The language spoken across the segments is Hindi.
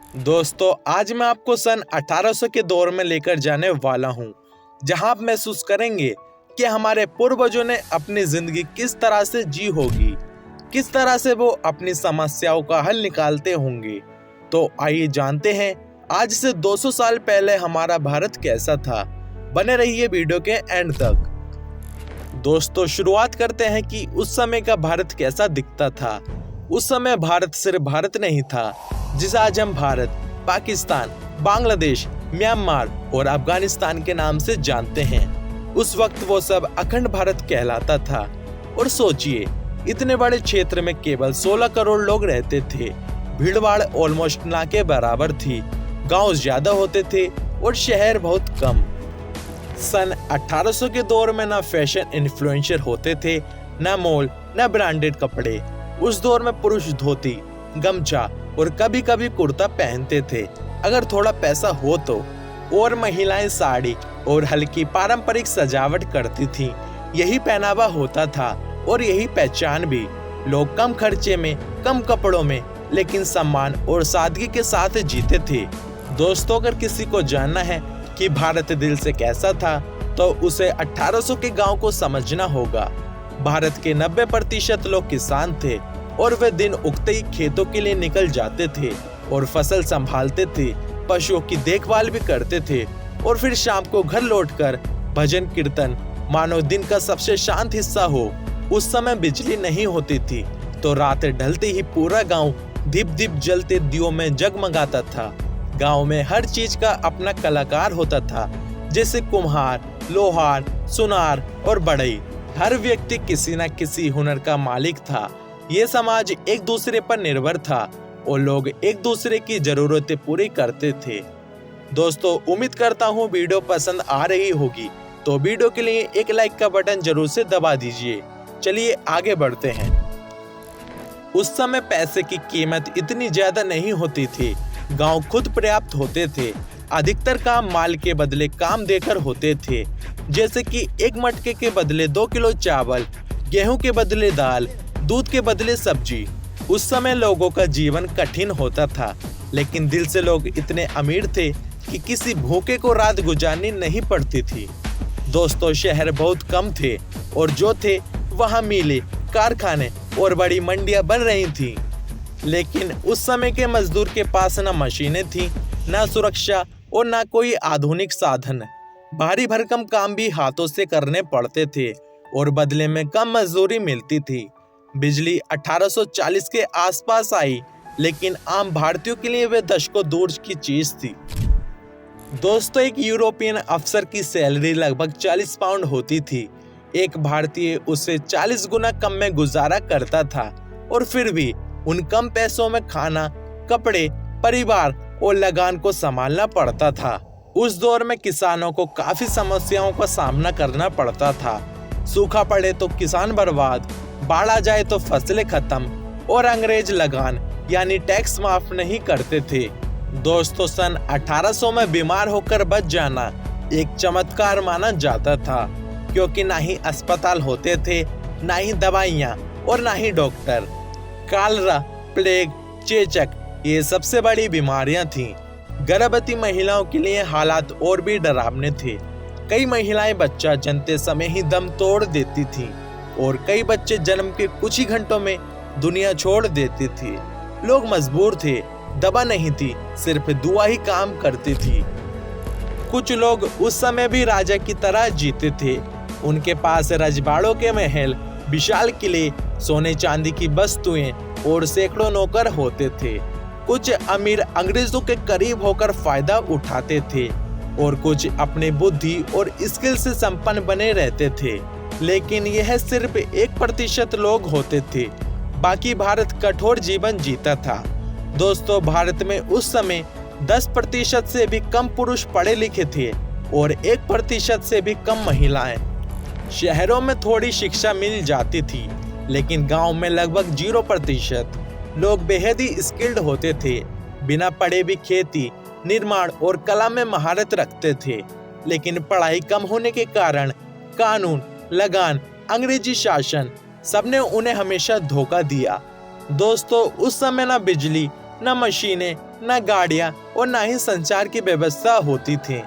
दोस्तों, आज मैं आपको सन 1800 के दौर में लेकर जाने वाला हूँ, जहाँ आप महसूस करेंगे कि हमारे पूर्वजों ने अपनी जिंदगी किस तरह से जी होगी, किस तरह से वो अपनी समस्याओं का हल निकालते होंगे। तो आइए जानते हैं आज से 200 साल पहले हमारा भारत कैसा था। बने रहिए वीडियो के एंड तक। दोस्तों, शुरुआत करते हैं कि उस समय का भारत कैसा दिखता था। उस समय भारत सिर्फ भारत नहीं था जिसे आज हम भारत, पाकिस्तान, बांग्लादेश, म्यांमार और अफगानिस्तान के नाम से जानते हैं। उस वक्त वो सब अखंड भारत कहलाता था। और सोचिए, इतने बड़े क्षेत्र में केवल 16 करोड़ लोग रहते थे। भीड़भाड़ ऑलमोस्ट ना के बराबर थी। गांव ज्यादा होते थे और शहर बहुत कम। सन 1800 के दौर में ना फैशन इन्फ्लुएंसर होते थे, ना मॉल, ना ब्रांडेड कपड़े। उस दौर में पुरुष धोती, गमछा और कभी कभी कुर्ता पहनते थे अगर थोड़ा पैसा हो तो। और महिलाएं साड़ी और हल्की पारंपरिक सजावट करती थीं। यही पहनावा होता था और यही पहचान भी। लोग कम खर्चे में, कम कपड़ों में, लेकिन सम्मान और सादगी के साथ जीते थे। दोस्तों, अगर किसी को जानना है कि भारत दिल से कैसा था तो उसे 1800 के गांव को समझना होगा। भारत के 90% लोग किसान थे और वे दिन उगते ही खेतों के लिए निकल जाते थे और फसल संभालते थे, पशुओं की देखभाल भी करते थे और फिर शाम को घर लौटकर भजन कीर्तन मानो दिन का सबसे शांत हिस्सा हो। उस समय बिजली नहीं होती थी तो रात ढलते ही पूरा गांव दीप दीप जलते दियों में जगमगाता था। गांव में हर चीज का अपना कलाकार होता था, जैसे कुम्हार, लोहार, सुनार और बढ़ई। हर व्यक्ति किसी न किसी हुनर का मालिक था। ये समाज एक दूसरे पर निर्भर था और लोग एक दूसरे की जरूरतें पूरी करते थे। दोस्तों, उम्मीद करता हूँ वीडियो पसंद आ रही होगी, तो वीडियो के लिए एक लाइक का बटन जरूर से दबा दीजिए। चलिए आगे बढ़ते हैं। उस समय पैसे की कीमत इतनी ज्यादा नहीं होती थी। गांव खुद पर्याप्त होते थे। अधिकतर काम माल के बदले काम देकर होते थे, जैसे कि एक मटके के बदले 2 किलो चावल, गेहूं के बदले दाल, दूध के बदले सब्जी। उस समय लोगों का जीवन कठिन होता था, लेकिन दिल से लोग इतने अमीर थे कि किसी भूखे को रात गुजारनी नहीं पड़ती थी। दोस्तों, शहर बहुत कम थे और जो थे वहाँ मिलें, कारखाने और बड़ी मंडियां बन रही थीं। लेकिन उस समय के मजदूर के पास ना मशीनें थीं, ना सुरक्षा और ना कोई आधुनिक साधन। भारी भरकम काम भी हाथों से करने पड़ते थे और बदले में कम मजदूरी मिलती थी। बिजली 1840 के आसपास आई, लेकिन आम भारतीयों के लिए वे दशकों दूर की चीज थी। दोस्तों, एक यूरोपियन अफसर की सैलरी लगभग 40 पाउंड होती थी। एक भारतीय उससे 40 गुना कम में गुजारा करता था और फिर भी उन कम पैसों में खाना, कपड़े, परिवार और लगान को संभालना पड़ता था। उस दौर में किसानों को काफी समस्याओं का सामना करना पड़ता था। सूखा पड़े तो किसान बर्बाद, बाढ़ आ जाए तो फसलें खत्म और अंग्रेज लगान यानी टैक्स माफ नहीं करते थे। दोस्तों, सन 1800 में बीमार होकर बच जाना एक चमत्कार माना जाता था, क्योंकि ना ही अस्पताल होते थे, ना ही दवाइयाँ और ना ही डॉक्टर। कालरा, प्लेग, चेचक ये सबसे बड़ी बीमारियां थीं। गर्भवती महिलाओं के लिए हालात और भी डरावने थे। कई महिलाएं बच्चा जन्मते समय ही दम तोड़ देती थीं और कई बच्चे जन्म के कुछ ही घंटों में दुनिया छोड़ देते थे। लोग मजबूर थे, दवा नहीं थी, सिर्फ दुआ ही काम करती थी। कुछ लोग उस समय भी राजा की तरह जीते थे। उनके पास रजवाड़ों के महल, विशाल किले, सोने चांदी की वस्तुएं और सैकड़ों नौकर होते थे। कुछ अमीर अंग्रेजों के करीब होकर फायदा उठाते थे और कुछ अपने बुद्धि और स्किल से संपन्न बने रहते थे। लेकिन यह सिर्फ 1% लोग होते थे। बाकी भारत कठोर जीवन जीता था। दोस्तों, भारत में उस समय 10% से भी कम पुरुष पढ़े लिखे थे और 1% से भी कम महिलाएं। शहरों में थोड़ी शिक्षा मिल जाती थी, लेकिन गांव में लगभग 0%। लोग बेहद ही स्किल्ड होते थे। बिना पढ़े भी खेती, निर्माण और कला में महारत रखते थे। लेकिन पढ़ाई कम होने के कारण कानून, लगान, अंग्रेजी शासन सबने उन्हें हमेशा धोखा दिया। दोस्तों, उस समय ना बिजली, ना मशीनें, न गाड़ियां और न ही संचार की व्यवस्था होती थी।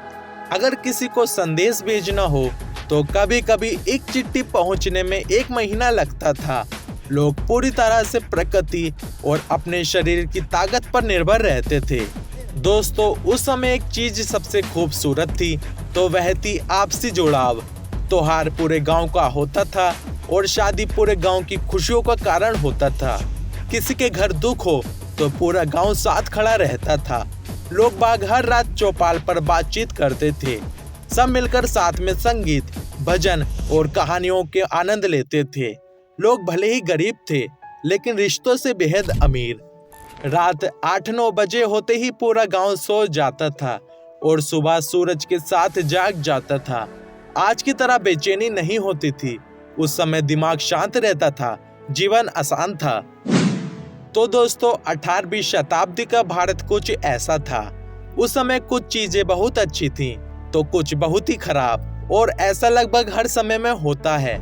अगर किसी को संदेश भेजना हो तो कभी कभी एक चिट्ठी पहुंचने में 1 महीना लगता था। लोग पूरी तरह से प्रकृति और अपने शरीर की ताकत पर निर्भर रहते थे। दोस्तों, उस समय एक चीज सबसे खूबसूरत थी तो वह थी आपसी जुड़ाव। त्योहार पूरे गांव का होता था और शादी पूरे गांव की खुशियों का कारण होता था। किसी के घर दुख हो तो पूरा गांव साथ खड़ा रहता था। लोग बाग हर रात चौपाल पर बातचीत करते थे। सब मिलकर साथ में संगीत, भजन और कहानियों के आनंद लेते थे। लोग भले ही गरीब थे लेकिन रिश्तों से बेहद अमीर। रात 8-9 बजे होते ही पूरा गांव सो जाता था और सुबह सूरज के साथ जाग जाता था। आज की तरह बेचैनी नहीं होती थी। उस समय दिमाग शांत रहता था, जीवन आसान था। तो दोस्तों, 18वीं शताब्दी का भारत कुछ ऐसा था। उस समय कुछ चीजें बहुत अच्छी थीं, तो कुछ बहुत ही खराब, और ऐसा लगभग हर समय में होता है।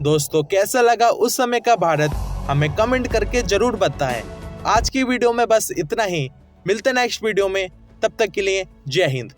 दोस्तों, कैसा लगा उस समय का भारत, हमें कमेंट करके जरूर बताएं। आज की वीडियो में बस इतना ही। मिलते नेक्स्ट वीडियो में, तब तक के लिए जय हिंद।